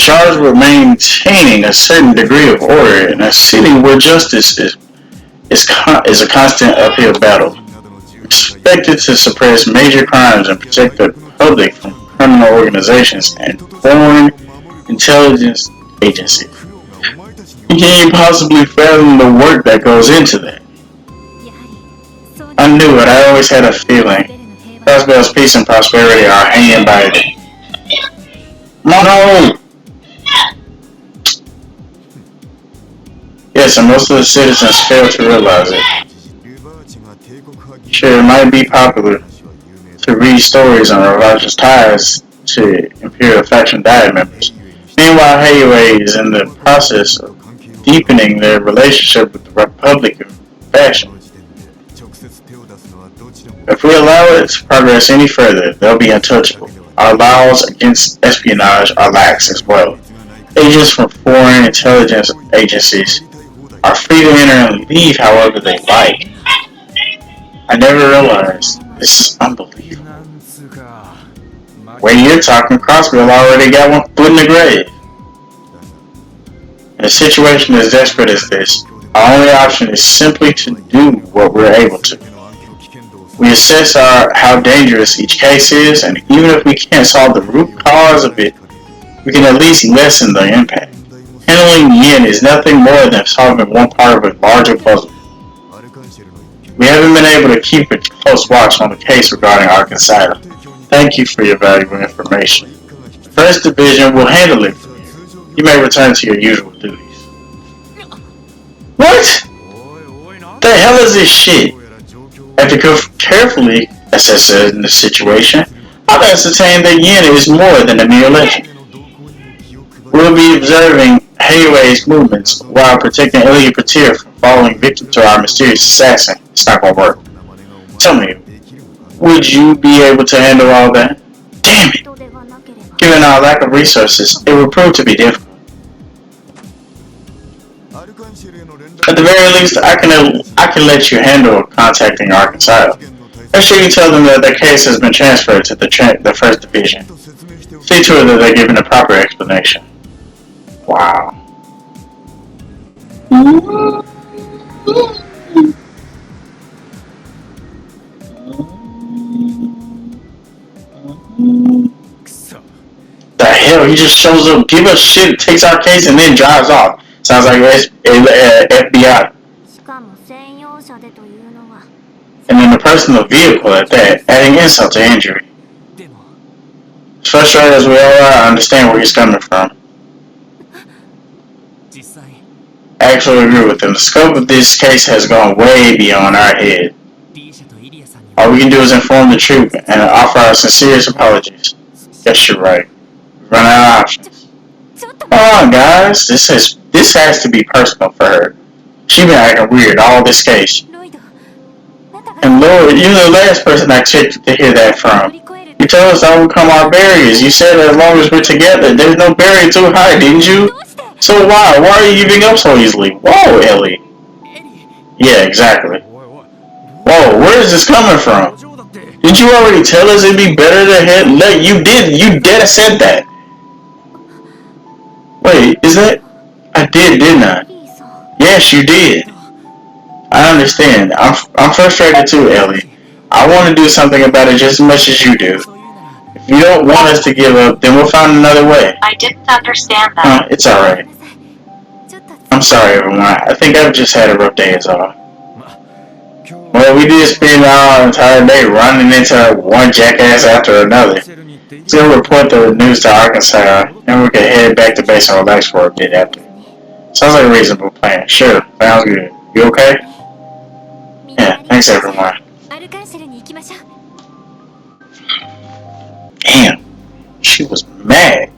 charged with maintaining a certain degree of order in a city where justice is a constant uphill battle. Expected to suppress major crimes and protect the public from criminal organizations and foreign intelligence agencies. Can you possibly fathom the work that goes into that? I knew it. I always had a feeling. Crossbell's peace and prosperity are hanging by it. No! Yes, and most of the citizens fail to realize it. Sure, it might be popular to read stories on Ravage's ties to Imperial faction diet members. Meanwhile, Hayway is in the process of deepening their relationship with the Republican faction. If we allow it to progress any further, they'll be untouchable. Our laws against espionage are lax as well. Agents from foreign intelligence agencies are free to enter and leave however they like. I never realized. This is unbelievable. When you're talking, Crossbell already got one foot in the grave. In a situation as desperate as this, our only option is simply to do what we're able to. We assess how dangerous each case is, and even if we can't solve the root cause of it, we can at least lessen the impact. Handling Yin is nothing more than solving one part of a larger puzzle. We haven't been able to keep a close watch on the case regarding Arkansas. Thank you for your valuable information. First Division will handle it for you. You may return to your usual duties. What? The hell is this shit? After carefully assessing the situation, I've ascertained that Yin is more than a mere legend. We'll be observing Hayway's movements while protecting Elie from falling victim to our mysterious assassin. It's not gonna work. Tell me, would you be able to handle all that? Damn it! Given our lack of resources, it would prove to be difficult. At the very least, I can let you handle contacting Arkansas. Make sure you tell them that their case has been transferred to the First Division. See to it that they're given a proper explanation. Wow. The hell? He just shows up, give us shit, takes our case, and then drives off. Sounds like FBI. And in a personal vehicle at that, adding insult to injury. As frustrated as we all are, I understand where he's coming from. I actually agree with him. The scope of this case has gone way beyond our head. All we can do is inform the troop and offer our sincerest apologies. Yes, you're right. We've run out of options. Come on, guys. This has to be personal for her. She been acting weird all this case. And Lord, you're the last person I expected to hear that from. You told us to overcome our barriers. You said as long as we're together, there's no barrier too high, didn't you? So why? Why are you giving up so easily? Whoa, Elie. Yeah, exactly. Whoa, where is this coming from? Did you already tell us it'd be better to let you did. You dead said that. Wait, is that? I did, didn't I? Yes, you did. I understand. I'm frustrated too, Elie. I want to do something about it just as much as you do. If you don't want us to give up, then we'll find another way. I didn't understand that. It's alright. I'm sorry, everyone. I think I've just had a rough day is all. Well, we did spend our entire day running into one jackass after another. He's gonna report the news to Arkansas, and we can head back to base and relax for a bit after. Sounds like a reasonable plan. Sure, sounds good. You okay? Yeah, thanks everyone. Damn, she was mad.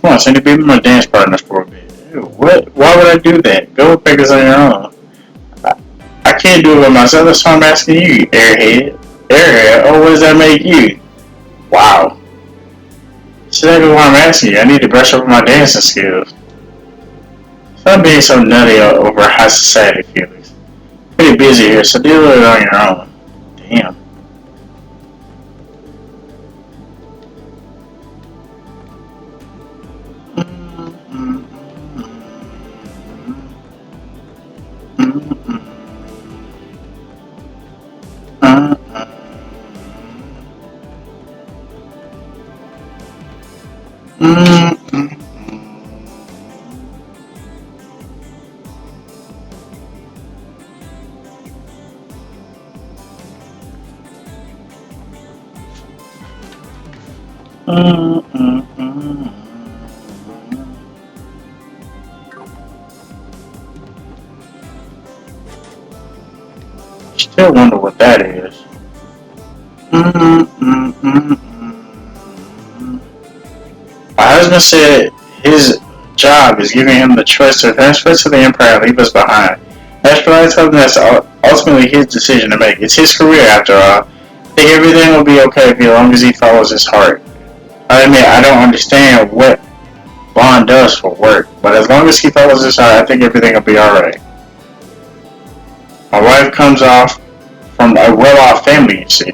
Come on, send your people my dance partners for a bit. Ew, what? Why would I do that? Go pick us on your own. I can't do it by myself. That's why I'm asking you, airhead. Airhead? Oh, what does that make you? Wow. That's exactly why I'm asking you. I need to brush up on my dancing skills. Stop being so nutty over high society feelings. Pretty busy here, so deal with it on your own. Damn. Still wonder what that is. My husband said his job is giving him the choice to transfer to the Empire and leave us behind. After I told him that's ultimately his decision to make. It's his career after all. I think everything will be okay as long as he follows his heart. I admit I don't understand what Bond does for work, but as long as he follows his heart, I think everything will be alright. My wife comes off from a well-off family, you see.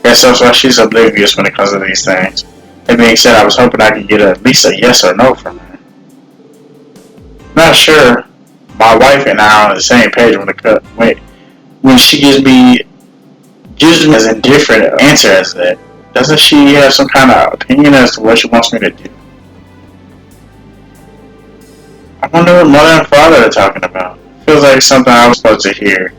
Guess that's why she's oblivious when it comes to these things. That being said, I was hoping I could get at least a yes or no from her. Not sure my wife and I are on the same page when she gives me as indifferent answer as that. Doesn't she have some kind of opinion as to what she wants me to do? I wonder what mother and father are talking about. Feels like something I was supposed to hear.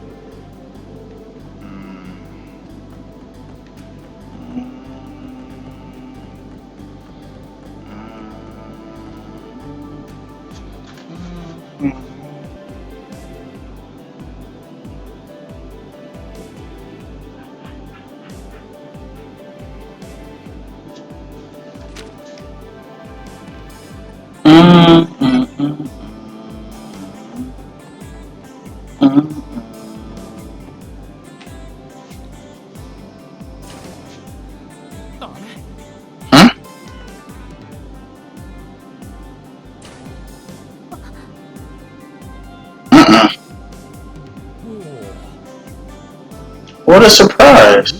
What a surprise!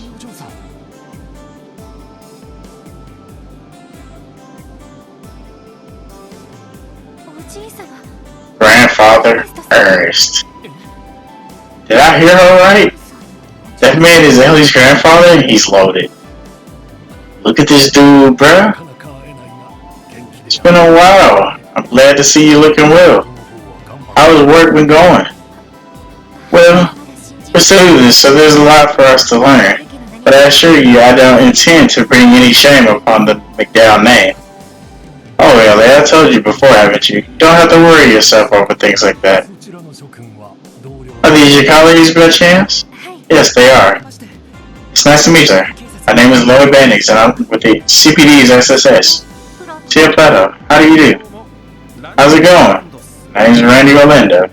Grandfather Ernest. Did I hear her right? That man is Elie's grandfather and he's loaded. Look at this dude, bruh. It's been a while. I'm glad to see you looking well. How's work been going? Well, we're students, so there's a lot for us to learn. But I assure you, I don't intend to bring any shame upon the MacDowell name. Oh, Elie, I told you before, haven't you? You don't have to worry yourself over things like that. Are these your colleagues, by chance? Yes, they are. It's nice to meet you, sir. My name is Lloyd Bannings, and I'm with the CPD's SSS. See Plato. How do you do? How's it going? My name is Randy Orlando.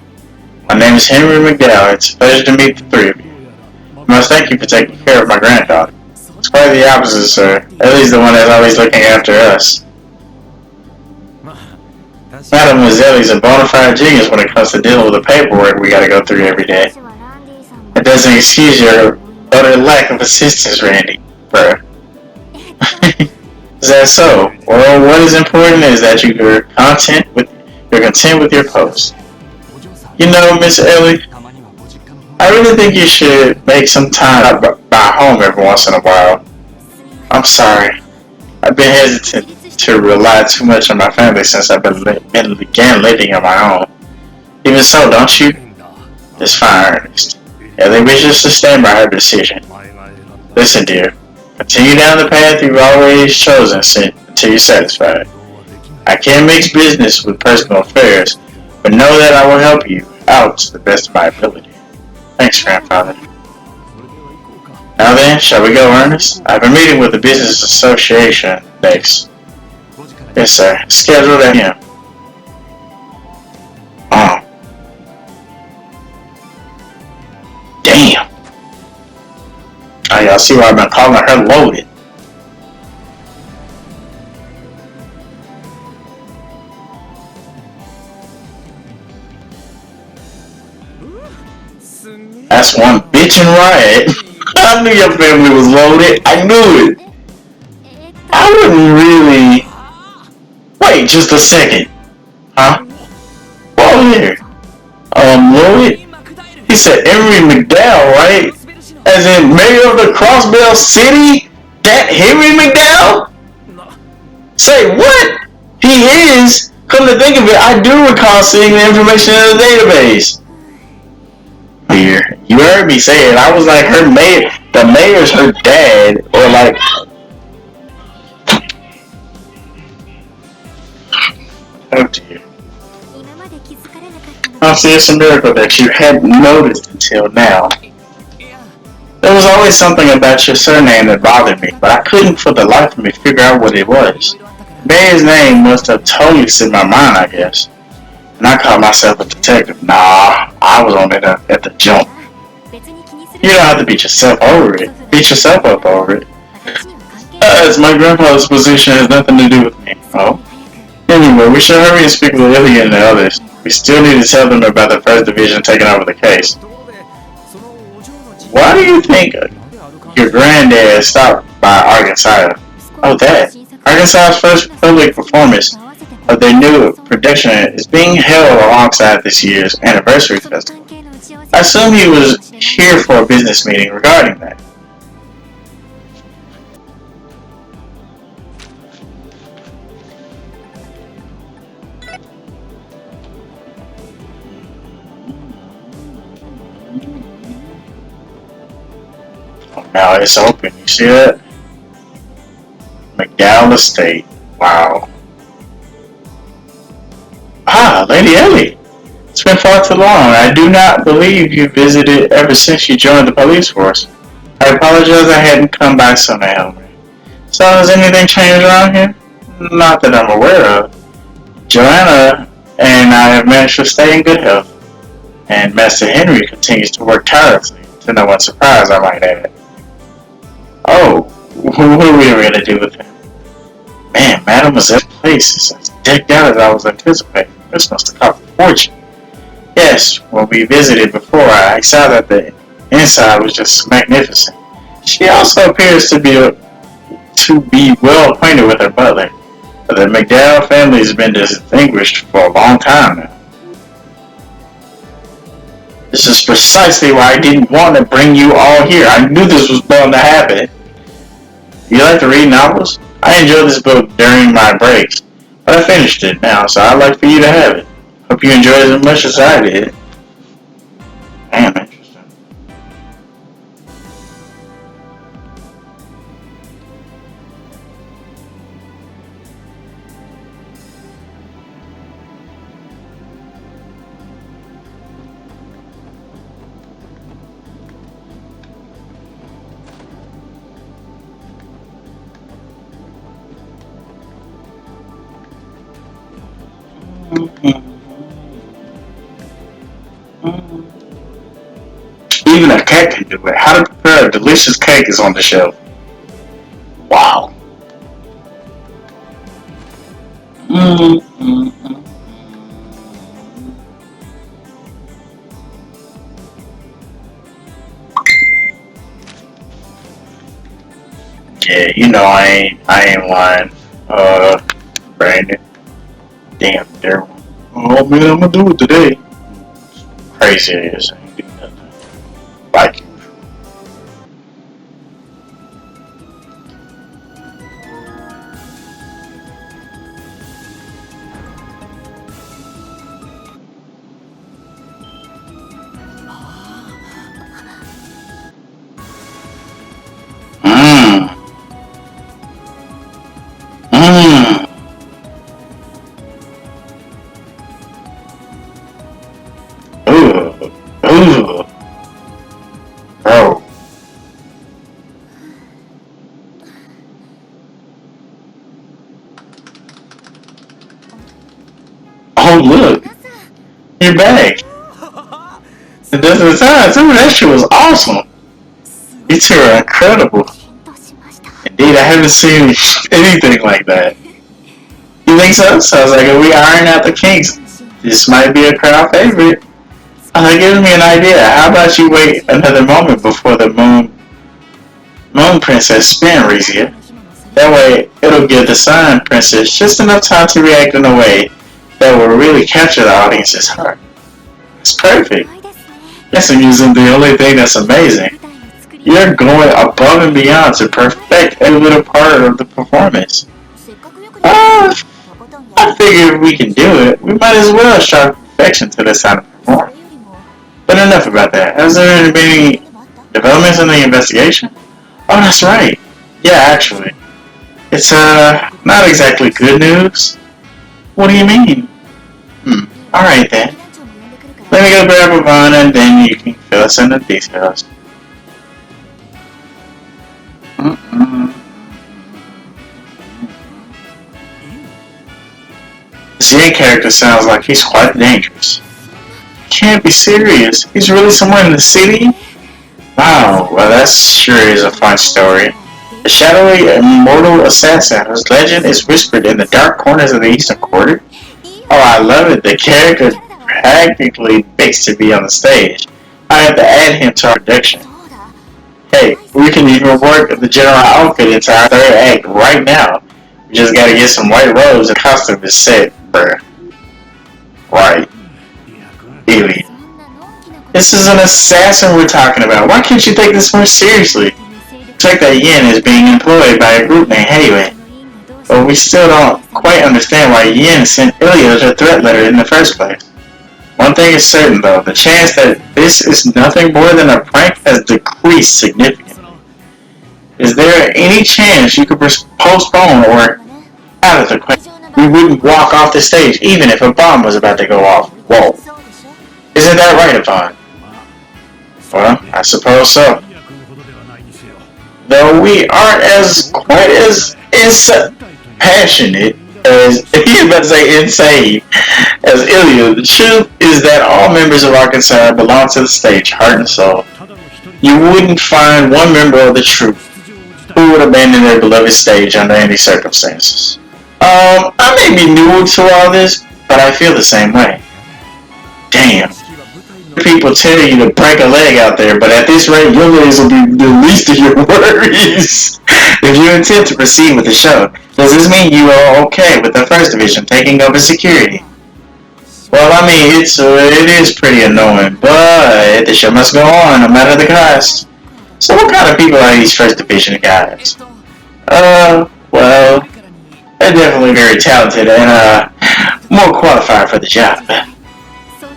My name is Henry MacDowell. It's a pleasure to meet the three of you. I must thank you for taking care of my granddaughter. It's quite the opposite, sir. Ellie's the one that's always looking after us. Mademoiselle's a bona fide genius when it comes to dealing with the paperwork we gotta go through every day. That doesn't excuse your utter lack of assistance, Randy. Bruh. Is that so? Well, what is important is that you're You're content with your post. You know, Miss Elie, I really think you should make some time by home every once in a while. I'm sorry. I've been hesitant to rely too much on my family since I've began living on my own. Even so, don't you? It's fine, Ernest. Elie wishes to stand by her decision. Listen, dear. Continue down the path you've always chosen until you're satisfied. I can't mix business with personal affairs, but know that I will help you out to the best of my ability. Thanks, grandfather. Now then, shall we go, Ernest? I have a meeting with the business association next. Yes, sir. Scheduled at him. Oh. Damn. Oh, y'all see why I've been calling her loaded. That's one bitchin' riot. I knew your family was loaded. I knew it. I wouldn't really... Wait just a second. Huh? Whoa there. Lloyd? He said Henry MacDowell, right? As in mayor of the Crossbell city? That Henry MacDowell? Say what? He is? Come to think of it, I do recall seeing the information in the database. Here, you heard me say it. I was like, the mayor's her dad, or like... Oh dear. I'll see it's a miracle that you hadn't noticed until now. There was always something about your surname that bothered me, but I couldn't for the life of me figure out what it was. Mayor's name must have totally slipped my mind, I guess. And I called myself a detective. Nah, I was on it at the jump. You don't have to beat yourself over it. Beat yourself up over it. It's my grandfather's position has nothing to do with me. Oh? Anyway, we should hurry and speak with Elie and the others. We still need to tell them about the first division taking over the case. Why do you think your granddad stopped by Arkansas? Oh, that. Arkansas's first public performance of their new production is being held alongside this year's anniversary festival. I assume he was here for a business meeting regarding that. Oh, now it's open, you see that? MacDowell Estate. Wow. Ah, Lady Elie. It's been far too long. I do not believe you visited ever since you joined the police force. I apologize I hadn't come by sooner, Henry. So has anything changed around here? Not that I'm aware of. Joanna and I have managed to stay in good health. And Master Henry continues to work tirelessly, to no one's surprise, I might add. Oh, what are we going to do with him? Man, Mademoiselle's place is as decked out as I was anticipating. This must have cost a fortune. Yes, when we visited before, I saw that the inside was just magnificent. She also appears to be well acquainted with her butler. The MacDowell family has been distinguished for a long time now. This is precisely why I didn't want to bring you all here. I knew this was bound to happen. Do you like to read novels? I enjoyed this book during my breaks, but I finished it now, so I'd like for you to have it. Hope you enjoyed it as much as I did. Damn, interesting. Even a cat can do it. How to prepare a delicious cake is on the shelf. Wow. Yeah, you know I ain't lying. Brandon. Damn, there. Oh man, I'm gonna do it today. Crazy ass. I ain't do nothing. Like you. Mmm. Mmm. Ooh. Ooh. Bro. Oh look. You're back. It doesn't sound. Some of that shit was awesome. You two are incredible. Indeed, I haven't seen anything like that. You think so? Sounds like if we iron out the kinks, this might be a crowd favorite. That gives me an idea. How about you wait another moment before the moon princess spin, Rixia? That way, it'll give the sun princess just enough time to react in a way that will really capture the audience's heart. It's perfect. Yes, I'm using the only thing that's amazing. You're going above and beyond to perfect every little part of the performance. Uh, I figure if we can do it, we might as well strive perfection to this side of perform. But enough about that. Has there been any developments in the investigation? Oh, that's right. Yeah, actually. It's, not exactly good news. What do you mean? Alright then. Let me go grab a bun and then you can fill us in the details. This Yin character sounds like he's quite dangerous. Can't be serious. He's really somewhere in the city? Wow, well that sure is a fun story. A shadowy, immortal assassin whose legend is whispered in the dark corners of the Eastern Quarter? Oh, I love it. The character practically begs to be on the stage. I have to add him to our production. Hey, we can even work the general outfit into our third act right now. We just gotta get some white robes and costume is set, bruh. Right. Elie. This is an assassin we're talking about. Why can't you take this more seriously? Check that Yin is being employed by a group named Heywei. But we still don't quite understand why Yin sent Elie a threat letter in the first place. One thing is certain though, the chance that this is nothing more than a prank has decreased significantly. Is there any chance you could postpone or out of the question? We wouldn't walk off the stage even if a bomb was about to go off. Whoa. Isn't that right, Yvonne? Well, I suppose so. Though we aren't as quite as passionate as he's about to say insane as Elie, the truth is that all members of our concern belong to the stage, heart and soul. You wouldn't find one member of the troupe who would abandon their beloved stage under any circumstances. I may be new to all this, but I feel the same way. Damn. People tell you to break a leg out there, but at this rate, your legs will be the least of your worries. If you intend to proceed with the show, does this mean you are okay with the First Division taking over security? Well, I mean, it is pretty annoying, but the show must go on, no matter the cost. So what kind of people are these First Division guys? Well, they're definitely very talented and, more qualified for the job.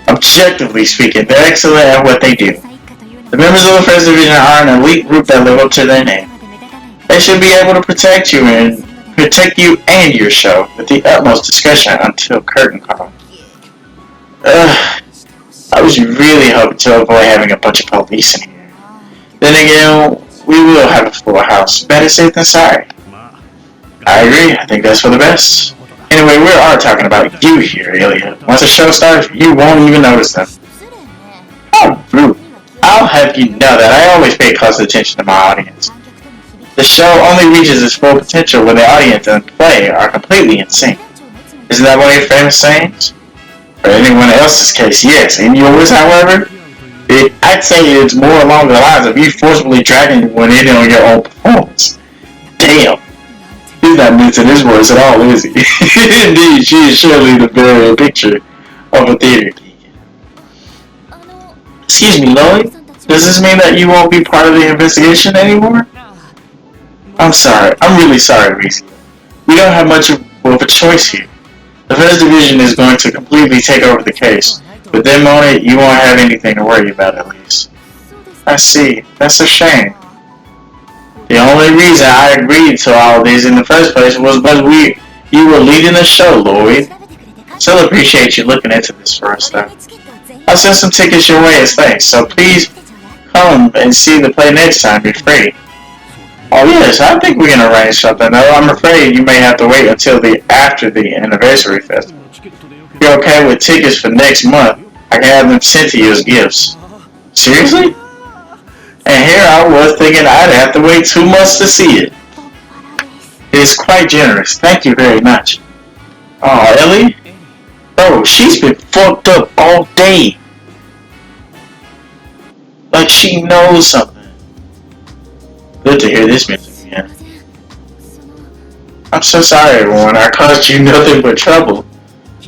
Objectively speaking, they're excellent at what they do. The members of the First Division are an elite group that live up to their name. They should be able to protect you and your show with the utmost discretion until curtain call. I was really hoping to avoid having a bunch of police in here. Then again, we will have a full house. Better safe than sorry. I agree. I think that's for the best. Anyway, we are talking about you here, Elie. Once the show starts, you won't even notice them. How rude. I'll have you know that I always pay close attention to my audience. The show only reaches its full potential when the audience and play are completely in sync. Isn't that one of your famous sayings? For anyone else's case, yes. In yours, however, I'd say it's more along the lines of you forcibly dragging one in on your own performance. Damn. He's not mincing his words at all, is he? Indeed, she is surely the very picture of a theater geek. Excuse me, Lloyd? Does this mean that you won't be part of the investigation anymore? I'm sorry. I'm really sorry, Rixia. We don't have much of a choice here. The first division is going to completely take over the case. With them on it, you won't have anything to worry about at least. I see. That's a shame. The only reason I agreed to all this in the first place was because you were leading the show, Lloyd. Still appreciate you looking into this for us, though. I'll send some tickets your way as thanks, so please come and see the play next time you're free. Oh yes, I think we can arrange something, though I'm afraid you may have to wait until after the anniversary festival. If you're okay with tickets for next month, I can have them sent to you as gifts. Seriously? And here I was thinking I'd have to wait 2 months to see it. It is quite generous, thank you very much. Oh, Elie? Bro, she's been fucked up all day. Like she knows something. Good to hear this music again. I'm so sorry, everyone. I caused you nothing but trouble.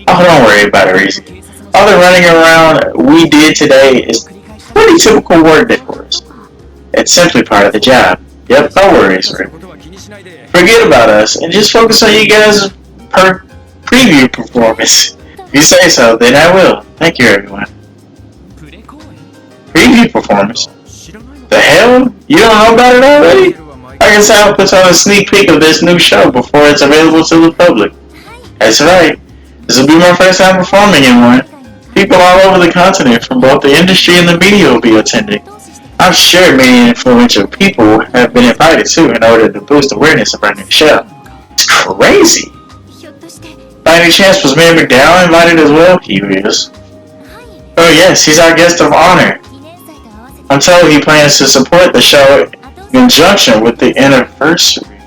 Oh, don't worry about it, Rixia. All the running around we did today is pretty typical work day for us. It's simply part of the job. Yep, no worries, Rick. Forget about us and just focus on you guys' preview performance. If you say so, then I will. Thank you, everyone. Preview performance? The hell? You don't know about it already? I guess I'll put on a sneak peek of this new show before it's available to the public. That's right. This will be my first time performing in one. People all over the continent from both the industry and the media will be attending. I'm sure many influential people have been invited too in order to boost awareness of our new show. It's crazy. By any chance, was Mayor MacDowell invited as well? He is. Oh yes, he's our guest of honor. I'm told he plans to support the show in conjunction with the anniversary.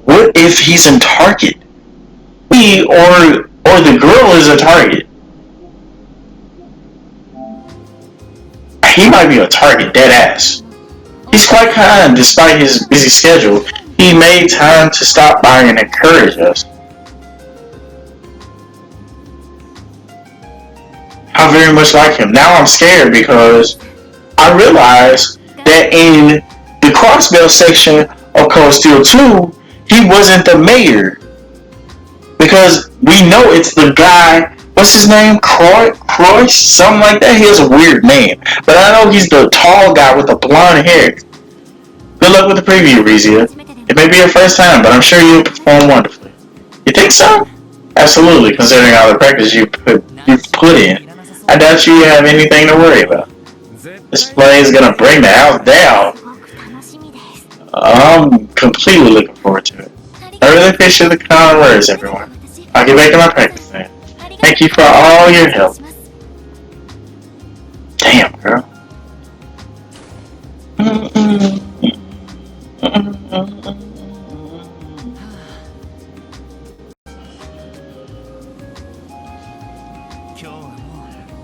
What if he's in Target? He or the girl is a target. He might be a target, dead ass. He's quite kind despite his busy schedule. He made time to stop by and encourage us. I very much like him. Now I'm scared because I realized that in the Crossbell section of Cold Steel 2, he wasn't the mayor. Because we know it's the guy, what's his name? Croix? Something like that. He has a weird name. But I know he's the tall guy with the blonde hair. Good luck with the preview, Rixia. It may be your first time, but I'm sure you'll perform wonderfully. You think so? Absolutely, considering all the practice you've put in. I doubt you have anything to worry about. This play is gonna bring the house down. I'm completely looking forward to it. I really appreciate the kind words, everyone. I'll get back to my practice then. Thank you for all your help. Damn, girl.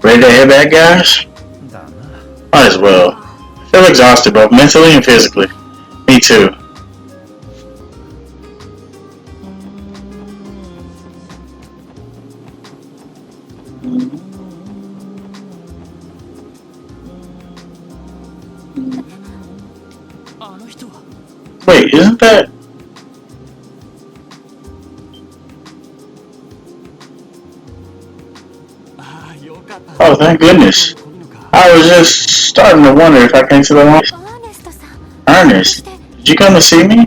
Ready to head back, guys? Might as well. I feel exhausted both mentally and physically. Me too. Wait, isn't that... Oh, thank goodness. I was just starting to wonder if I came to the wrong... Ernest, did you come to see me?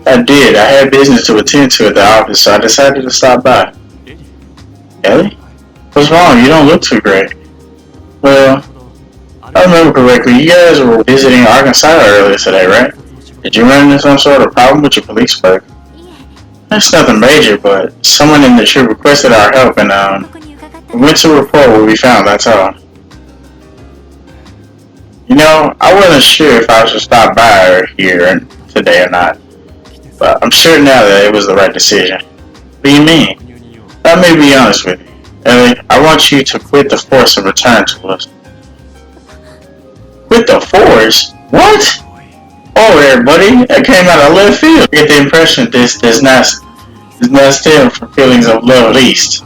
I did. I had business to attend to at the office, so I decided to stop by. Elie? What's wrong? You don't look too great. Well, if I remember correctly, you guys were visiting Arkansas earlier today, right? Did you run into some sort of problem with your police work? It's nothing major, but someone in the troop requested our help and we went to report what we found, that's all. You know, I wasn't sure if I should stop by here today or not, but I'm sure now that it was the right decision. What do you mean? Let me be honest with you. Elie, I want you to quit the force and return to us. Quit the force? What? Oh, everybody, that came out of left field. I get the impression this does not It's not stemming from feelings of love, at least.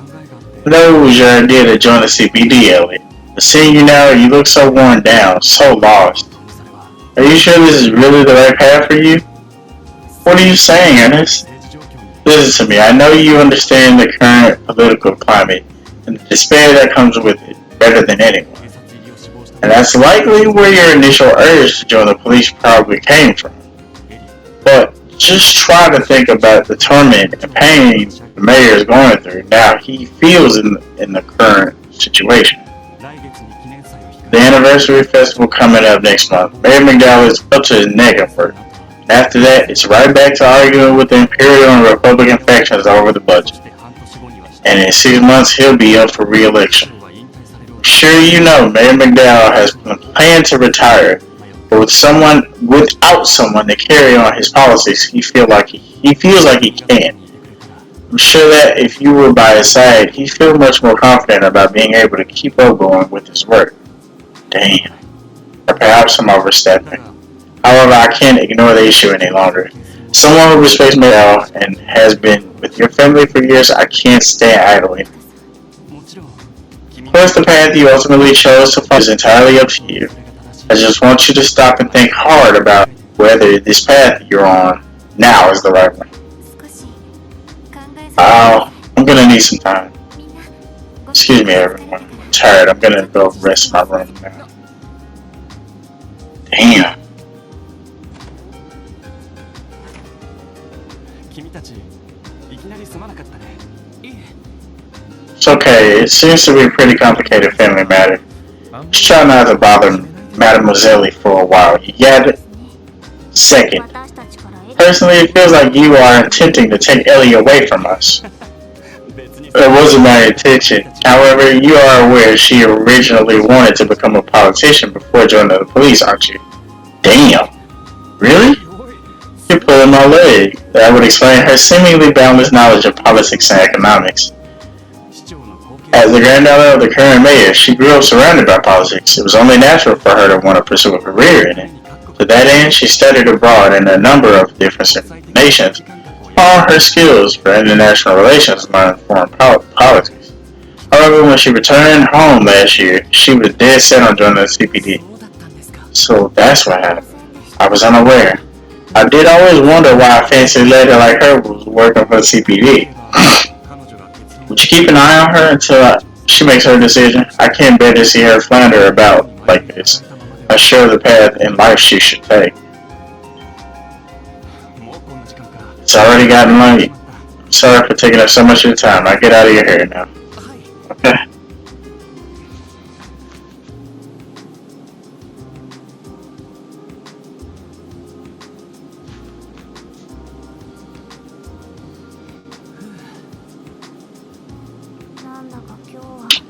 That was your idea to join the CPD, Elie. But seeing you now, you look so worn down, so lost. Are you sure this is really the right path for you? What are you saying, Ernest? Listen to me, I know you understand the current political climate and the despair that comes with it better than anyone. And that's likely where your initial urge to join the police probably came from. But just try to think about the torment and pain the mayor is going through now he feels in the current situation. The anniversary festival coming up next month. Mayor MacDowell is up to his neck at work. And after that, it's right back to arguing with the Imperial and Republican factions over the budget. And in 6 months, he'll be up for re-election. Sure, you know, Mayor MacDowell has planned to retire, but without someone to carry on his policies, he feels like he can. I'm sure that if you were by his side, he'd feel much more confident about being able to keep on going with his work. Damn. Or perhaps I'm overstepping. However, I can't ignore the issue any longer. Someone who respects MacDowell and has been with your family for years, I can't stand idly. Of course, the path you ultimately chose to follow is entirely up to you. I just want you to stop and think hard about whether this path you're on now is the right one. I'm gonna need some time. Excuse me, everyone. I'm tired. I'm gonna go rest in my room now. Damn. It's okay. It seems to be a pretty complicated family matter. Just try not to bother Mademoiselle for a while. You get it? Second, personally, it feels like you are attempting to take Elie away from us. It wasn't my intention. However, you are aware she originally wanted to become a politician before joining the police, aren't you? Damn. Really? You're pulling my leg. That would explain her seemingly boundless knowledge of politics and economics. As the granddaughter of the current mayor, she grew up surrounded by politics. It was only natural for her to want to pursue a career in it. To that end, she studied abroad in a number of different nations, honed her skills for international relations and learned foreign politics. However, when she returned home last year, she was dead set on joining the CPD. So that's what happened. I was unaware. I did always wonder why a fancy lady like her was working for the CPD. Would you keep an eye on her until she makes her decision? I can't bear to see her flounder about like this. Unsure of the path in life she should take. It's already gotten late. I'm sorry for taking up so much of your time. I'll get out of your hair now. Okay.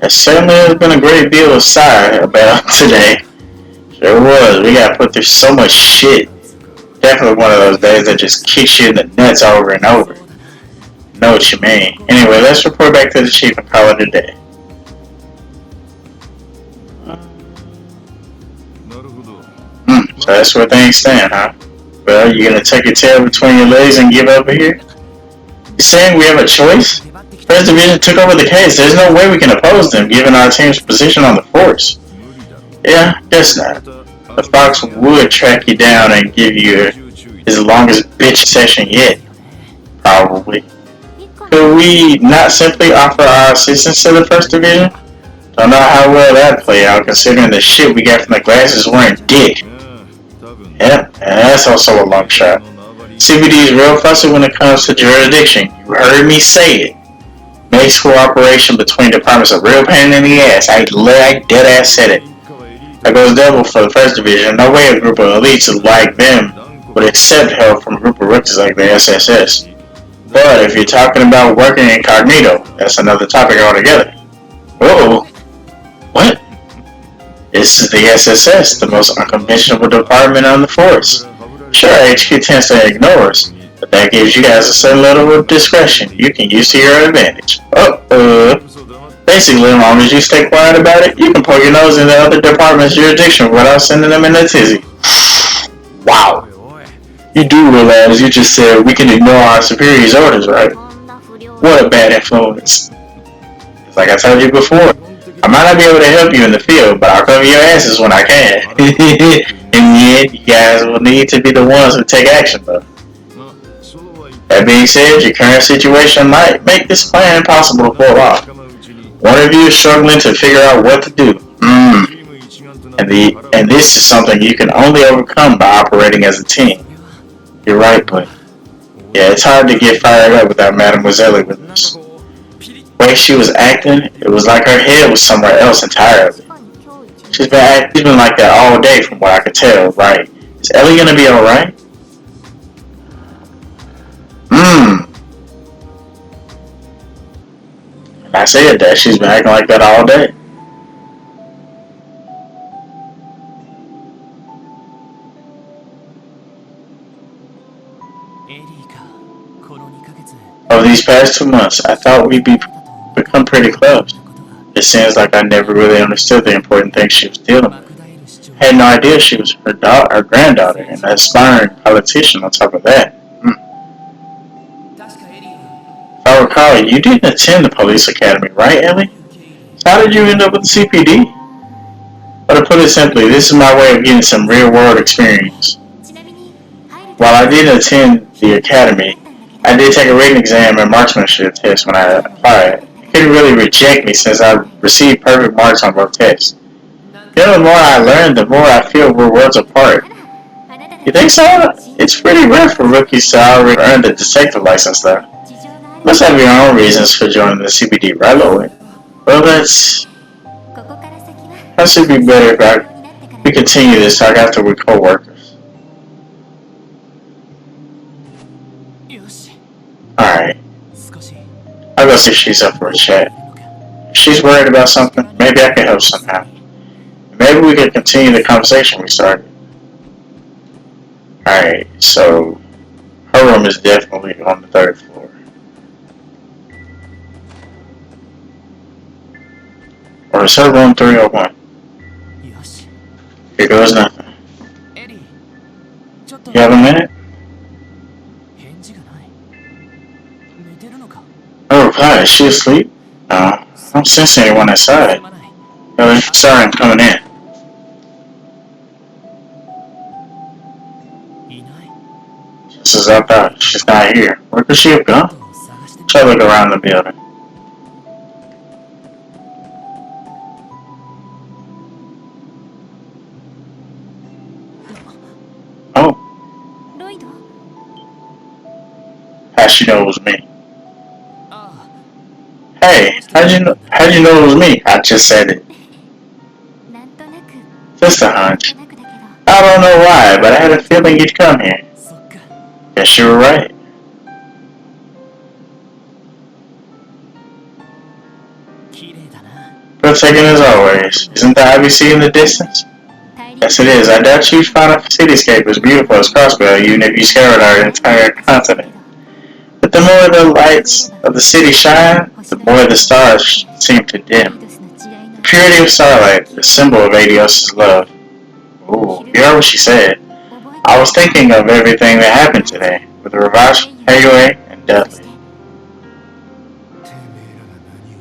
There certainly has been a great deal of sigh about today. Sure was. We got put through so much shit. Definitely one of those days that just kicks you in the nuts over and over. Know what you mean. Anyway, let's report back to the chief and call it a day. So that's where things stand, huh? Well, you gonna tuck your tail between your legs and give up here? You saying we have a choice? First Division took over the case. There's no way we can oppose them, given our team's position on the force. Yeah, guess not. The Fox would track you down and give you his longest bitch session yet. Probably. Could we not simply offer our assistance to the First Division? Don't know how well that'd play out, considering the shit we got from the glasses wearing dick. Yep, and that's also a long shot. CBD is real fussy when it comes to jurisdiction. You heard me say it. Makes cooperation between departments a real pain in the ass. I dead ass said it. That goes double for the First Division. No way a group of elites like them would accept help from a group of rookies like the SSS. But if you're talking about working incognito, that's another topic altogether. Whoa. What? This is the SSS, the most unconventional department on the force. Sure, HQ tends to ignore us, but that gives you guys a certain level of discretion you can use to your advantage. Basically, as long as you stay quiet about it, you can poke your nose in the other department's jurisdiction without sending them in a tizzy. Wow. You do realize you just said we can ignore our superior's orders, right? What a bad influence. It's like I told you before, I might not be able to help you in the field, but I'll cover your asses when I can. In the end, you guys will need to be the ones who take action, though. That being said, your current situation might make this plan impossible to pull off. One of you is struggling to figure out what to do. And this is something you can only overcome by operating as a team. You're right, but yeah, it's hard to get fired up without Mademoiselle with us. The way she was acting, it was like her head was somewhere else entirely. She's been like that all day from what I could tell, right? Is Elie gonna be alright? And I said that, she's been acting like that all day. Over these past 2 months, I thought we'd become pretty close. It seems like I never really understood the important things she was dealing with. I had no idea she was her granddaughter and an aspiring politician on top of that. If I recall, you didn't attend the police academy, right, Elie? So how did you end up with the CPD? But to put it simply, this is my way of getting some real-world experience. While I didn't attend the academy, I did take a written exam and marksmanship test when I applied. They couldn't really reject me since I received perfect marks on both tests. The more I learn, the more I feel we're worlds apart. You think so? It's pretty rare for rookies to already earn the detective license, though. You must have your own reasons for joining the CPD, right, Lloyd? Well, that should be better if we continue this talk after we're co-workers. Alright. I'll go see if she's up for a chat. If she's worried about something, maybe I can help somehow. Maybe we could continue the conversation we started. Alright, so her room is definitely on the 3rd floor. Or is her room 301? Here goes nothing. You have a minute? No reply. Is she asleep? No. I don't sense anyone inside. No, sorry, I'm coming in. Just as I thought. She's not here. Where could she have gone? Try to look around the building. Oh. How'd she know it was me? Hey, how'd you know it was me? I just said it. Just a hunch. I don't know why, but I had a feeling you'd come here. Guess you were right. Breathtaking as always. Isn't the IBC in the distance? Yes, it is. I doubt you'd find a cityscape as beautiful as Crossbell, even if you scoured our entire continent. But the more the lights of the city shine, the more the stars seem to dim. The purity of starlight, the symbol of Adios' love. Ooh, you heard what she said. I was thinking of everything that happened today, with Ravash, Hagaway, and Dudley.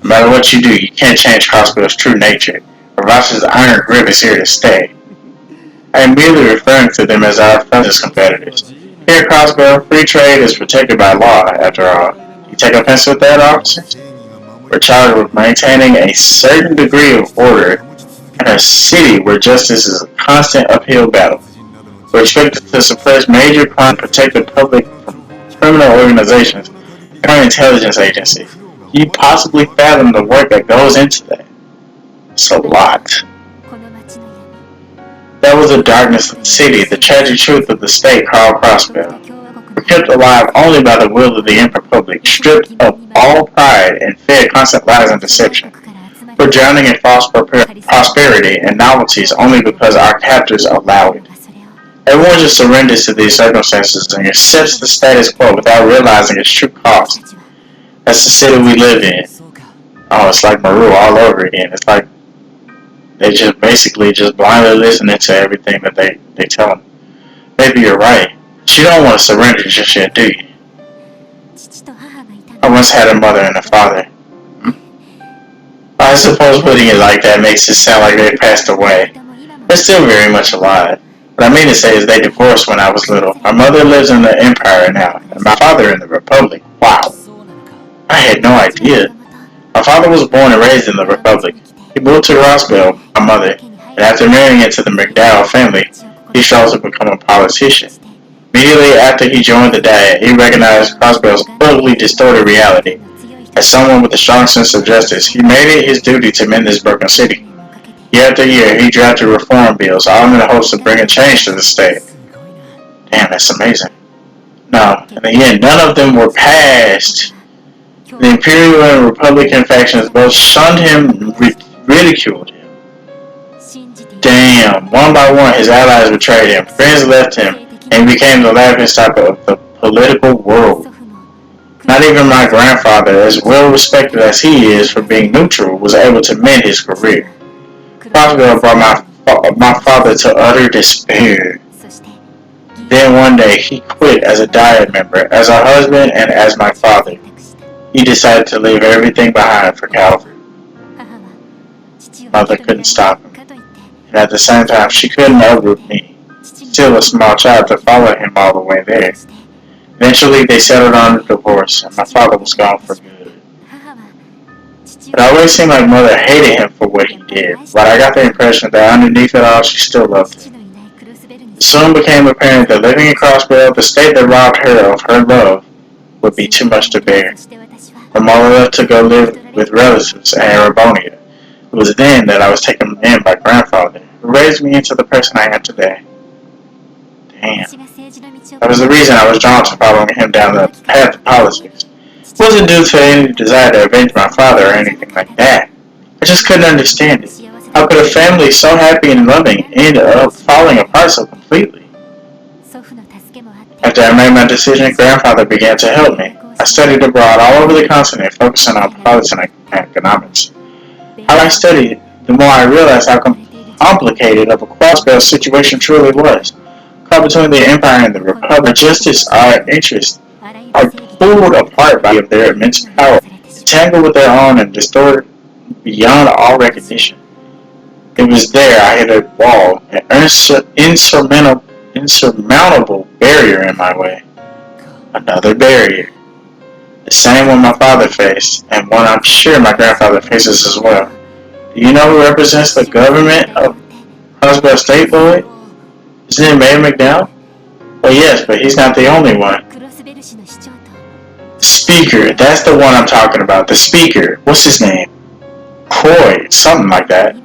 No matter what you do, you can't change Crossbell's true nature. Ravash's iron grip is here to stay. I am merely referring to them as our fellow competitors. Here at Crossbell, free trade is protected by law, after all. You take offense with that, officers? We're charged with maintaining a certain degree of order in a city where justice is a constant uphill battle. We're expected to suppress major crime and protect the public from criminal organizations and our intelligence agencies. Can you possibly fathom the work that goes into that? It's a lot. That was the darkness of the city, the tragic truth of the state called Crossbell. We're kept alive only by the will of the Emperor Public, stripped of all pride and fed constant lies and deception. We're drowning in false prosperity and novelties only because our captors allow it. Everyone just surrenders to these circumstances and accepts the status quo without realizing its true cost. That's the city we live in. Oh, it's like Maru all over again. It's like they just basically just blindly listening to everything that they tell them. Maybe you're right. But you don't want to surrender just yet, do you? I once had a mother and a father. I suppose putting it like that makes it sound like they passed away. They're still very much alive. What I mean to say is they divorced when I was little. My mother lives in the Empire now, and my father in the Republic. Wow. I had no idea. My father was born and raised in the Republic. He moved to Crossbell with my mother, and after marrying into the MacDowell family, he chose to become a politician. Immediately after he joined the Diet, he recognized Crossbell's ugly, distorted reality. As someone with a strong sense of justice, he made it his duty to mend this broken city. Year after year, he drafted reform bills, all in the hopes of bringing change to the state. Damn, that's amazing. No, in the end, none of them were passed. The Imperial and Republican factions both shunned him and ridiculed him. Damn, one by one his allies betrayed him, friends left him, and he became the laughingstock of the political world. Not even my grandfather, as well respected as he is for being neutral, was able to mend his career. Crossbell brought my father to utter despair. Then one day he quit as a Diet member, as a husband, and as my father. He decided to leave everything behind for Calvary. Mother couldn't stop him, and at the same time she couldn't uproot me, still a small child, to follow him all the way there. Eventually they settled on a divorce, and my father was gone for good. It always seemed like Mother hated him for what he did, but I got the impression that underneath it all she still loved him. It soon became apparent that living in Crossbell, the state that robbed her of her love, would be too much to bear. Her mother left to go live with relatives in Arabonia. It was then that I was taken in by grandfather, who raised me into the person I am today. Damn. That was the reason I was drawn to following him down the path of politics. It wasn't due to any desire to avenge my father or anything like that. I just couldn't understand it. How could a family so happy and loving end up falling apart so completely? After I made my decision, grandfather began to help me. I studied abroad all over the continent, focusing on politics and economics. The more I studied, the more I realized how complicated of a Crossbell situation truly was. Caught between the Empire and the Republic, justice, our interests are pulled apart by their immense power, entangled with their own and distorted beyond all recognition. It was there I hit a wall, an insurmountable barrier in my way. Another barrier. The same one my father faced, and one I'm sure my grandfather faces as well. Do you know who represents the government of Crossbell State, Lloyd? Isn't it Mayor MacDowell? Well, yes, but he's not the only one. The Speaker, that's the one I'm talking about. The Speaker. What's his name? Croy, something like that.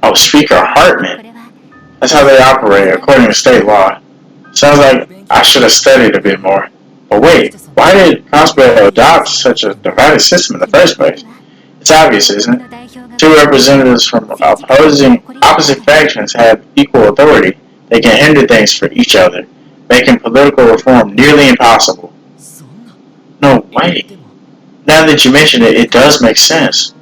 Oh, Speaker Hartman. That's how they operate, according to state law. Sounds like I should have studied a bit more. But wait, why did Crossbell adopt such a divided system in the first place? It's obvious, isn't it? Two representatives from opposite factions have equal authority. They can hinder things for each other, making political reform nearly impossible. No way. Now that you mention it, it does make sense.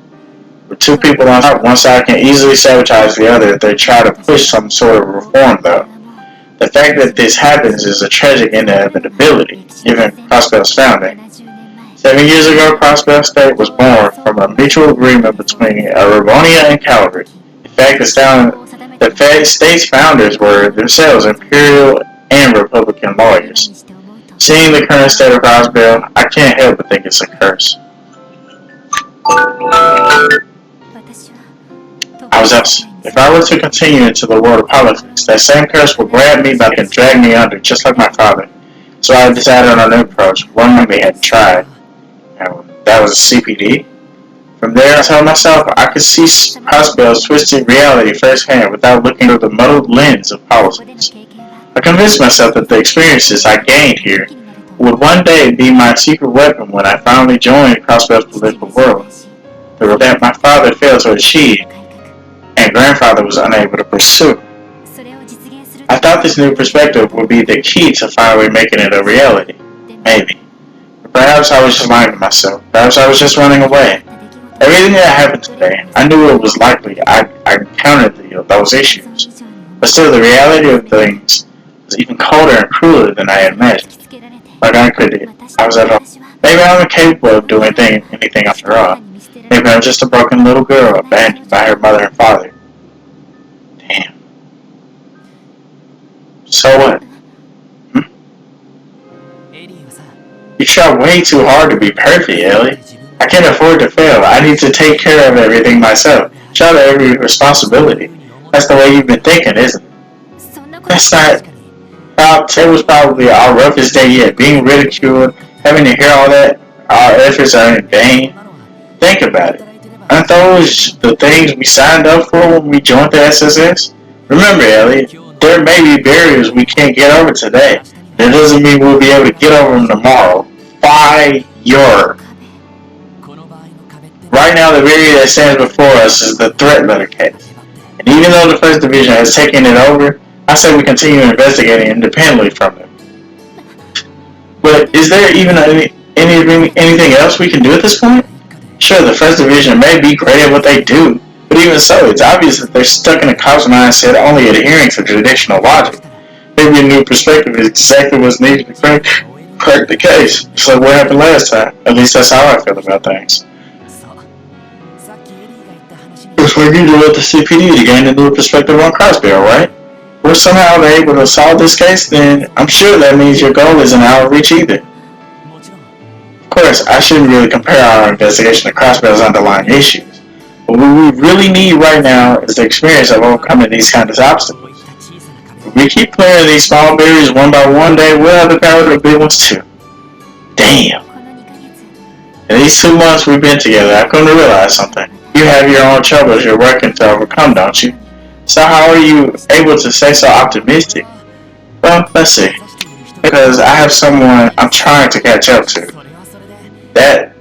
With two people on top, one side can easily sabotage the other if they try to push some sort of reform, though. The fact that this happens is a tragic inevitability, given Crossbell's founding. 7 years ago, Crossbell State was born from a mutual agreement between Arabonia and Calvary. In fact, the state's founders were themselves Imperial and Republican lawyers. Seeing the current state of Crossbell, I can't help but think it's a curse. I was upset. If I were to continue into the world of politics, that same curse would grab me back and drag me under, just like my father. So I decided on a new approach, one we hadn't tried. And that was a CPD. From there, I told myself I could see Crossbell's twisted reality firsthand without looking through the muddled lens of politics. I convinced myself that the experiences I gained here would one day be my secret weapon when I finally joined Crossbell's political world. The event my father failed to achieve, and grandfather was unable to pursue. I thought this new perspective would be the key to finally making it a reality. Maybe. But perhaps I was just lying to myself. Perhaps I was just running away. Everything that happened today, I knew it was likely I encountered those issues. But still, the reality of things was even colder and crueler than I had imagined. Like I could. I was at home. Maybe I'm incapable of doing anything after all. Maybe I'm just a broken little girl abandoned by her mother and father. Damn. So what? Hmm? You try way too hard to be perfect, Elie. I can't afford to fail. I need to take care of everything myself. Shoulder every responsibility. That's the way you've been thinking, isn't it? That's not. It was probably our roughest day yet. Being ridiculed, having to hear all that, our efforts are in vain. Think about it. Aren't those the things we signed up for when we joined the SSS? Remember, Elliot, there may be barriers we can't get over today. That doesn't mean we'll be able to get over them tomorrow. Fire. Right now, the barrier that stands before us is the threat letter case. And even though the First Division has taken it over, I say we continue investigating independently from them. But is there even anything else we can do at this point? Sure, the First Division may be great at what they do, but even so, it's obvious that they're stuck in a cops mindset only adhering to traditional logic. Maybe a new perspective is exactly what's needed to crack the case. Just like what happened last time. At least that's how I feel about things. It's we need to let the CPD to gain a new perspective on Crossbell, right? If we're somehow able to solve this case, then I'm sure that means your goal isn't out of reach either. Of course, I shouldn't really compare our investigation to Crossbell's underlying issues. But what we really need right now is the experience of overcoming these kinds of obstacles. If we keep clearing these small barriers one by one day, we'll have the power to the big ones too. Damn. In these 2 months we've been together, I've come to realize something. You have your own troubles you're working to overcome, don't you? So how are you able to stay so optimistic? Well, let's see. Because I have someone I'm trying to catch up to. That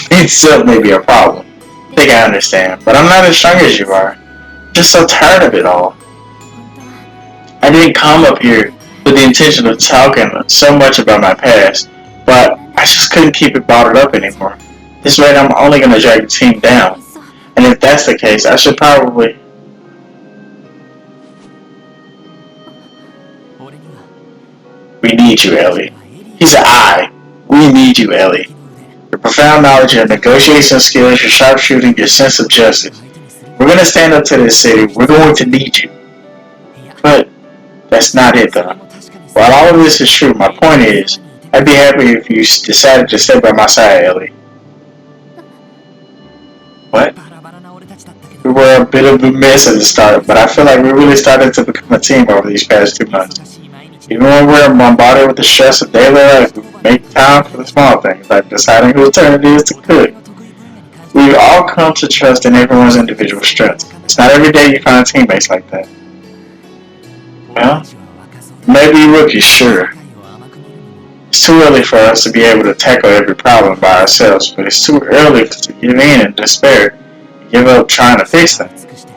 in itself may be a problem. I think I understand, but I'm not as strong as you are. I'm just so tired of it all. I didn't come up here with the intention of talking so much about my past, but I just couldn't keep it bottled up anymore. This rate, I'm only going to drag the team down. And if that's the case, I should probably... We need you, Elie. He's an I. We need you, Elie. Your profound knowledge, your negotiation skills, your sharpshooting, your sense of justice. We're going to stand up to this city. We're going to need you. But that's not it, though. While all of this is true, my point is, I'd be happy if you decided to stay by my side, Elie. What? We were a bit of a mess at the start, but I feel like we really started to become a team over these past 2 months. Even when we're bombarded with the stress of daily life, we make time for the small things, like deciding whose turn it is to cook. We've all come to trust in everyone's individual strengths. It's not every day you find teammates like that. Well, maybe rookies, sure. It's too early for us to be able to tackle every problem by ourselves, but it's too early to give in and despair and give up trying to fix them.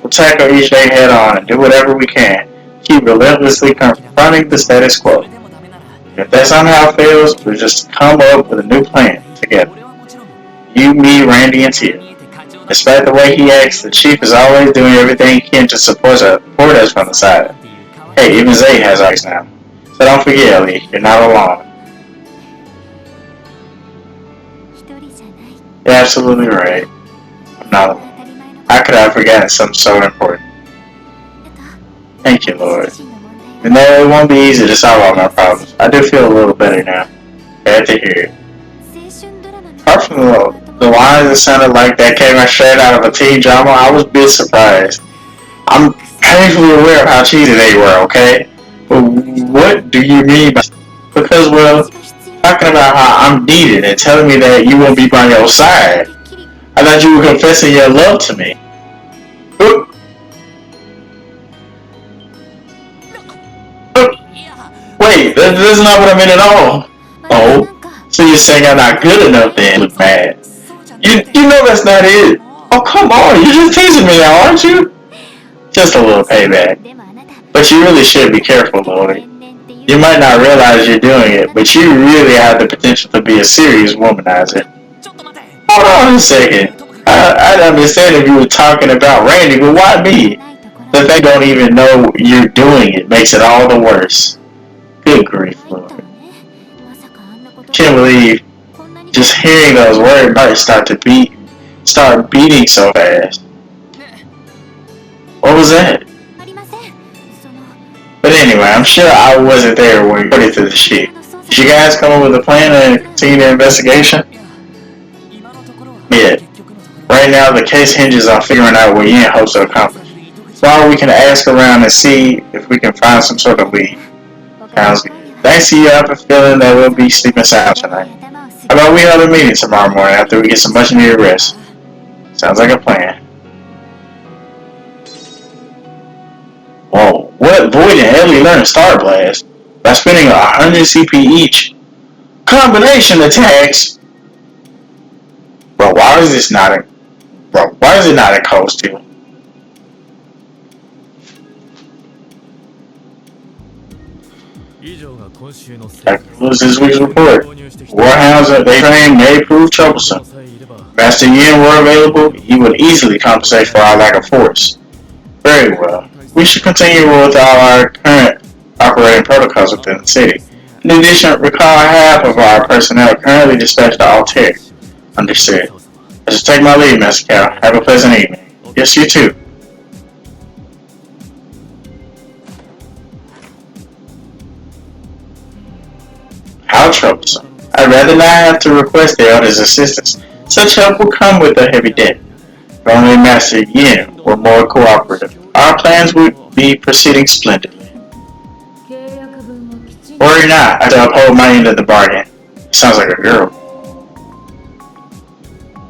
We'll tackle each day head on and do whatever we can. Keep relentlessly confronting the status quo. If that somehow fails, we'll just come up with a new plan together. You, me, Randy, and Tia. Despite the way he acts, the chief is always doing everything he can to support us from the side. Hey, even Zay has eyes now. So don't forget, Elie, you're not alone. You're absolutely right. I'm not alone. How could I have forgotten something so important? Thank you, Lord. And though it won't be easy to solve all my problems, I do feel a little better now. Glad to hear it. Apart from the lines that sounded like that came straight out of a teen drama, I was a bit surprised. I'm painfully aware of how cheesy they were, okay? But what do you mean by... Because, well, talking about how I'm needed and telling me that you won't be by your side. I thought you were confessing your love to me. Wait, that's not what I meant at all. Oh, so you're saying I'm not good enough then? Look mad. You know that's not it. Oh, come on, you're just teasing me now, aren't you? Just a little payback. But you really should be careful, Lloyd. You might not realize you're doing it, but you really have the potential to be a serious womanizer. Hold on a second. I'd understand if you were talking about Randy, but why me? The fact you don't even know you're doing it makes it all the worse. Good grief, Lord. Can't believe just hearing those words hearts start beating so fast. What was that? But anyway, I'm sure I wasn't there when we put it to the ship. Did you guys come up with a plan and continue the investigation? Yeah. Right now, the case hinges on figuring out what Yin hopes to accomplish. Tomorrow, we can ask around and see if we can find some sort of lead. Sounds good. Thanks to you, I have a feeling that we'll be sleeping sound tonight. How about we hold a meeting tomorrow morning after we get some much needed rest? Sounds like a plan. Whoa, what Void and Elie learn Star Blast by spending 100 CP each? Combination attacks? Bro, why is it not a cold steel? That concludes this week's report. Warhounds that they train may prove troublesome. If Master Yin were available, he would easily compensate for our lack of force. Very well. We should continue with our current operating protocols within the city. In addition, recall half of our personnel currently dispatched to Altair. Understood. I should take my leave, Master. Have a pleasant evening. Yes, you too. How troublesome. I'd rather not have to request the elder's assistance. Such help will come with a heavy debt. If only Master Yin were more cooperative, our plans would be proceeding splendidly. Worry not, I shall uphold my end of the bargain. Sounds like a girl.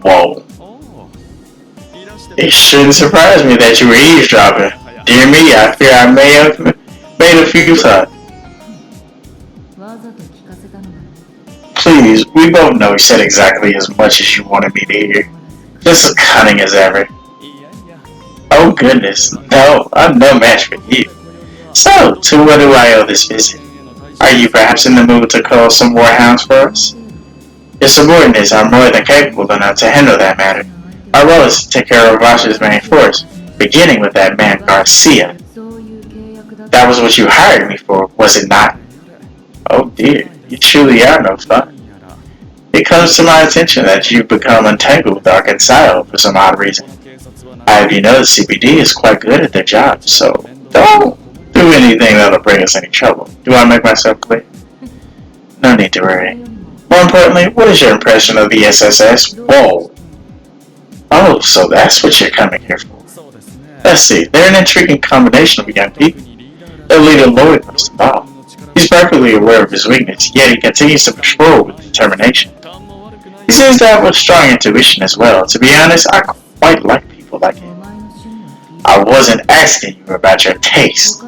Whoa. It shouldn't surprise me that you were eavesdropping. Dear me, I fear I may have made a few thoughts. Please, we both know he said exactly as much as you wanted me to hear. Just as cunning as ever. Oh goodness, no, I'm no match for you. So, to what do I owe this visit? Are you perhaps in the mood to call some more hounds for us? Your subordinates are more than capable enough to handle that matter. Our role is to take care of Vash's main force, beginning with that man Rixia. That was what you hired me for, was it not? Oh dear, you truly are no fun. It comes to my attention that you've become entangled with Arkansas for some odd reason. I have you know the CBD is quite good at their job, so don't do anything that'll bring us any trouble. Do I make myself clear? No need to worry. More importantly, what is your impression of the SSS? Whoa. Oh, so that's what you're coming here for. Let's see, they're an intriguing combination of young people. Their leader Lloyd most of all. He's perfectly aware of his weakness, yet he continues to patrol with determination. He seems to have a strong intuition as well. To be honest, I quite like people like him. I wasn't asking you about your taste.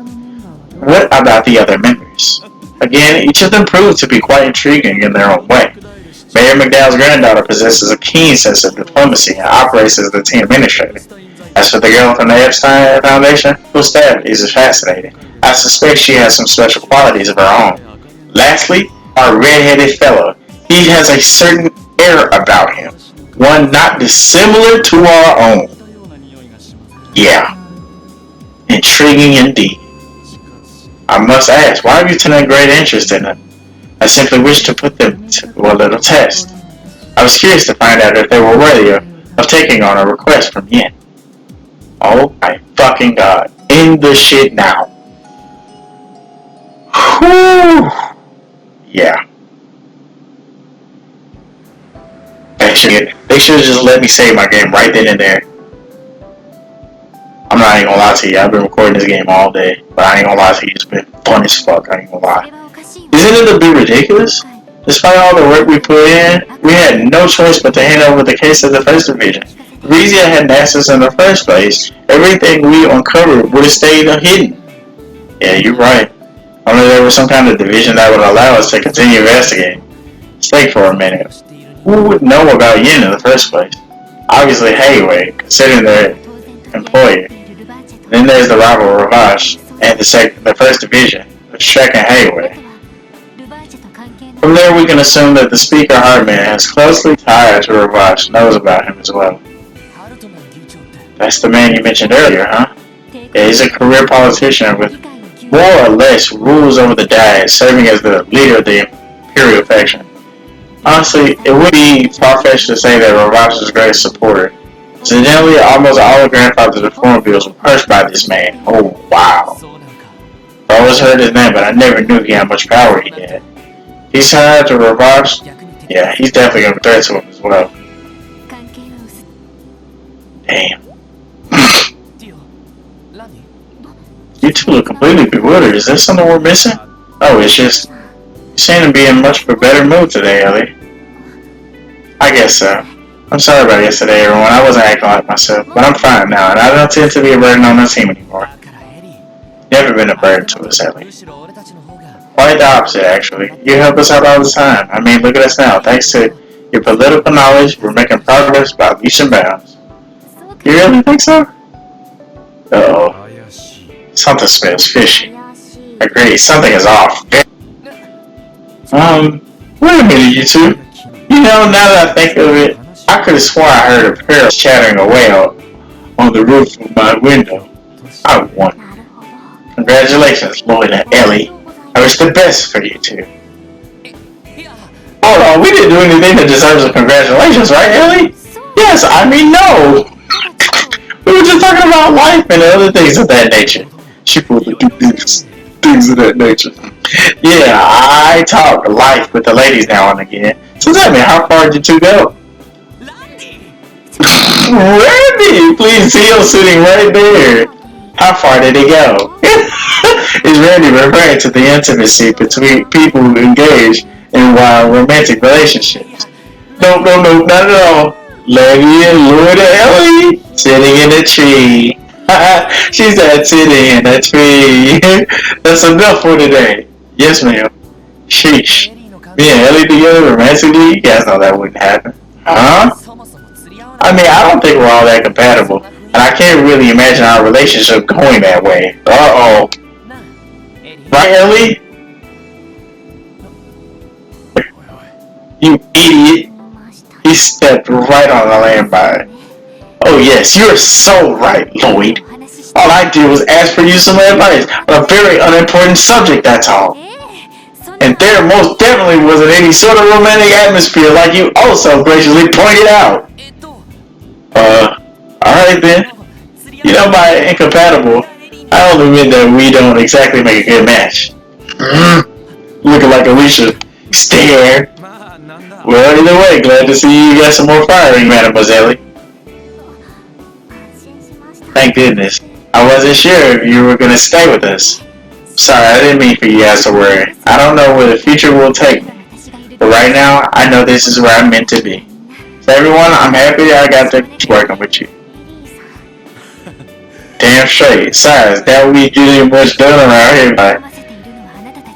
What about the other members? Again, each of them proved to be quite intriguing in their own way. Mayor MacDowell's granddaughter possesses a keen sense of diplomacy and operates as the team administrator. As for the girl from the Epstein Foundation, whose staff is fascinating, I suspect she has some special qualities of her own. Lastly, our red-headed fellow. He has a certain air about him, one not dissimilar to our own. Yeah, intriguing indeed. I must ask, why have you taken a great interest in them? I simply wish to put them to a little test. I was curious to find out if they were worthy of taking on a request from Yin. Oh my fucking god. In the shit now. Whew. Yeah. They should have just let me save my game right then and there. I'm not even gonna lie to you, I've been recording this game all day, but I ain't gonna lie to you, it's been fun as fuck, I ain't gonna lie. Isn't it a bit ridiculous? Despite all the work we put in, we had no choice but to hand over the case to the First Division. If Rixia hadn't asked us in the first place, everything we uncovered would have stayed hidden. Yeah, you're right. Only there was some kind of division that would allow us to continue investigating. Stay for a minute. Who would know about Yin in the first place? Obviously Hayway, considering their employer. Then there's the rival Ravash, and the First Division, with Shrek and Hayway. From there we can assume that the Speaker Hartman is closely tied to Ravash, knows about him as well. That's the man you mentioned earlier, huh? Yeah, he's a career politician with more or less rules over the Diet, serving as the leader of the Imperial faction. Honestly, it would be far-fetched to say that Ravash is greatest supporter. Incidentally, almost all the grandfathers reform bills were pushed by this man. Oh, wow. I always heard his name, but I never knew he had much power he had. He's tied to Ravash? Yeah, he's definitely a threat to him as well. Damn. You two look completely bewildered. Is there something we're missing? Oh, it's just... You seem to be in much of a better mood today, Elie. I guess so. I'm sorry about yesterday, everyone. I wasn't acting like myself, but I'm fine now, and I don't tend to be a burden on the team anymore. Never been a burden to us, Elie. Quite the opposite, actually. You help us out all the time. I mean, look at us now. Thanks to your political knowledge, we're making progress by leaps and bounds. You really think so? Uh-oh. Something smells fishy. Agreed, something is off. Wait a minute, you two. You know, now that I think of it, I could have sworn I heard a parrot chattering away on the roof of my window. I won. Congratulations, Lloyd and Elie. I wish the best for you two. Hold on, we didn't do anything that deserves a congratulations, right, Elie? Yes, I mean, no! We were just talking about life and other things of that nature. She pulled the things of that nature. Yeah, I talk life with the ladies now and again. So tell me, how far did you two go? Randy! Please see him sitting right there. How far did he go? Is Randy referring to the intimacy between people who engage in wild romantic relationships? No, not at all. Lady and Lloyd and Elie sitting in a tree. She said sitting in a tree. That's enough for today. Yes, ma'am. Sheesh. Me and Elie together romantically? You guys know that wouldn't happen. Huh? I mean, I don't think we're all that compatible. And I can't really imagine our relationship going that way. Uh-oh. Right, Elie? You idiot. He stepped right on the landmine. Oh yes, you're so right, Lloyd. All I did was ask for you some advice on a very unimportant subject, that's all. And there most definitely wasn't any sort of romantic atmosphere like you also graciously pointed out. Alright then. You know by incompatible, I only mean that we don't exactly make a good match. Looking like Alicia. Stare. Well, either way, glad to see you got some more firing, Mademoiselle. Thank goodness. I wasn't sure if you were going to stay with us. Sorry, I didn't mean for you guys to worry. I don't know where the future will take me. But right now, I know this is where I'm meant to be. So everyone, I'm happy I got to keep working with you. Damn straight. Besides, that we getting much done around here, but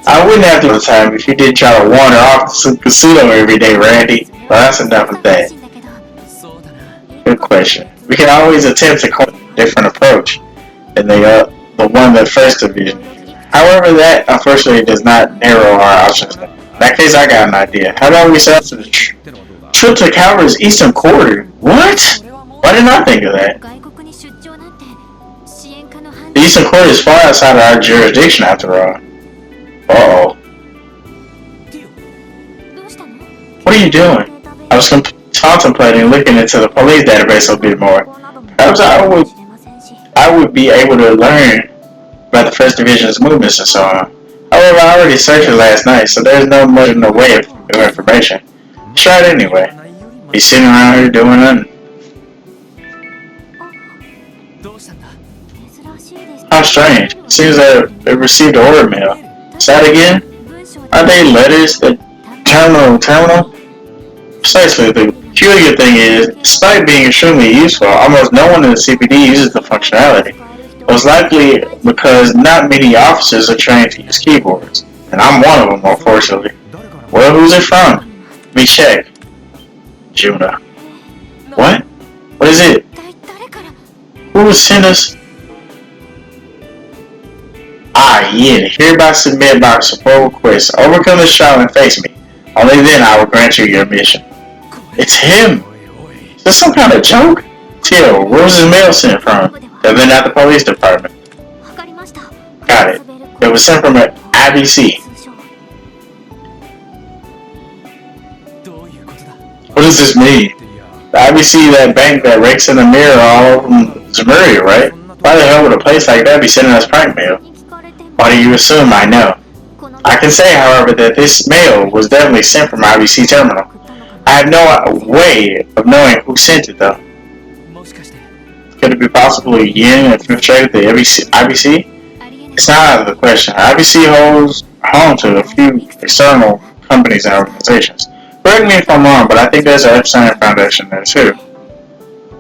I wouldn't have to time if you did try to wander off to the casino every day, Randy. Well, that's enough of that. Good question. We can always attempt to come a different approach than the one that first division. However, that unfortunately does not narrow our options. In that case, I got an idea. How about we set up to the trip to Calvary's Eastern Quarter? What? Why didn't I think of that? The Eastern Quarter is far outside of our jurisdiction, after all. Uh-oh. What are you doing? I was contemplating looking into the police database a bit more. Perhaps I would be able to learn about the First Division's movements and so on. However, I already searched it last night, so there's no much in the way of new information. Try it anyway. He's sitting around here doing nothing. How strange. Seems that they received an order mail. Is that again? Are they letters? The terminal? Precisely. The peculiar thing is, despite being extremely useful, almost no one in the CPD uses the functionality. Most likely because not many officers are trained to use keyboards. And I'm one of them, unfortunately. Well, who's it from? Let me check. Juna. What? What is it? Who would send us? Ah, yeah, hereby submit my support request. Overcome the trial and face me. Only then I will grant you your mission. It's him! Is this some kind of joke? Till, where was his mail sent from? Definitely not the police department. Got it. It was sent from an IBC. does this mean? The IBC, that bank that rakes in the mirror all over Zemuria, right? Why the hell would a place like that be sending us prank mail? Why do you assume I know? I can say, however, that this mail was definitely sent from IBC terminal. I have no way of knowing who sent it, though. Could it be possibly Yin infiltrated the IBC? It's not out of the question. IBC holds home to a few external companies and organizations. Correct me if I'm wrong, but I think there's an Epstein Foundation there too.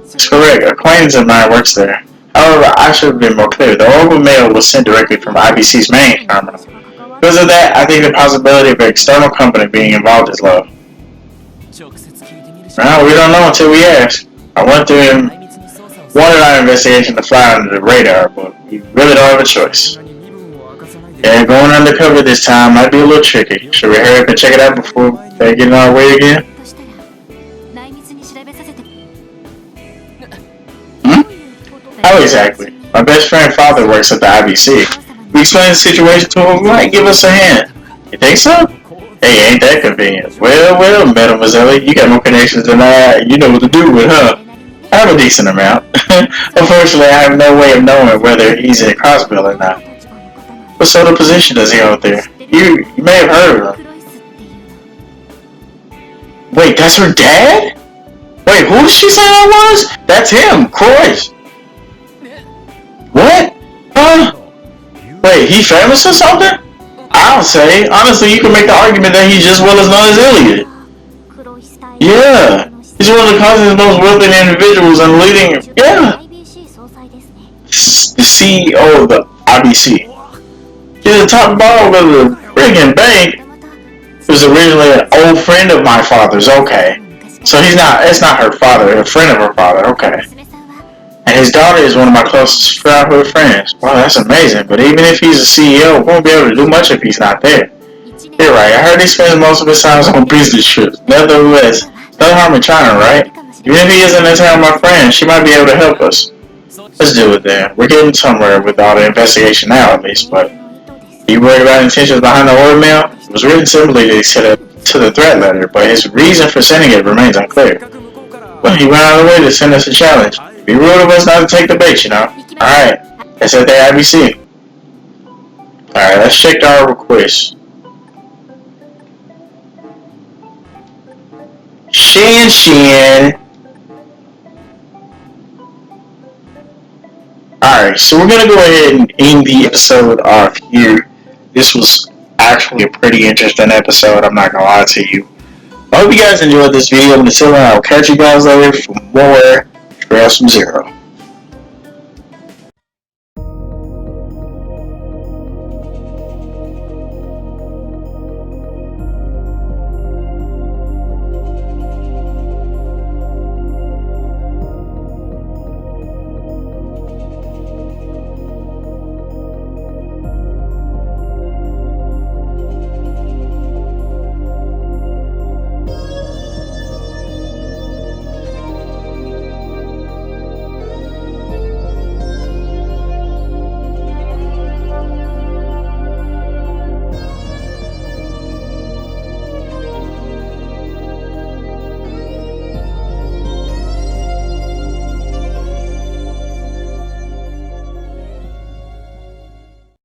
It's correct. A acquaintance of mine works there. However, I should have been more clear. The Oracle mail was sent directly from IBC's main terminal. Because of that, I think the possibility of an external company being involved is low. Well, we don't know until we ask. I wanted our investigation to fly under the radar, but we really don't have a choice. Yeah, going undercover this time might be a little tricky. Should we hurry up and check it out before they get in our way again? How exactly? My best friend's father works at the IBC. We explain the situation to him, he might give us a hand. You think so? Hey, ain't that convenient. Well, Mademoiselle, you got more connections than you know what to do with, huh? I have a decent amount. Unfortunately, I have no way of knowing whether he's in Crossbell or not. What sort of position does he hold there? You may have heard of him. Wait, that's her dad? Wait, who did she say that was? That's him, Croix. What? Huh? Wait, he famous or something? I would say, honestly, you can make the argument that he's just well as known as Elie. Yeah, he's one of the continent's most wealthy individuals and leading, the CEO of the IBC. He's the top dog of the friggin' bank. He was originally an old friend of my father's, okay. So it's not her father, a friend of her father, okay. And his daughter is one of my closest childhood friends. Wow, that's amazing. But even if he's a CEO, we won't be able to do much if he's not there. You're right. I heard he spends most of his time on business trips. Nevertheless, no harm in trying, right? Even if he isn't in town with my friend, she might be able to help us. Let's do it then. We're getting somewhere with all the investigation now, at least. But are you worried about intentions behind the order mail? It was written similarly to the threat letter, but his reason for sending it remains unclear. Well, he went out of the way to send us a challenge. Be rude of us not to take the bait, you know. Alright, that's at the IBC. Alright, let's check our request. Shin. Alright, so we're gonna go ahead and end the episode off here. This was actually a pretty interesting episode, I'm not gonna lie to you. I hope you guys enjoyed this video, and I'll catch you guys later for more Trails from Zero.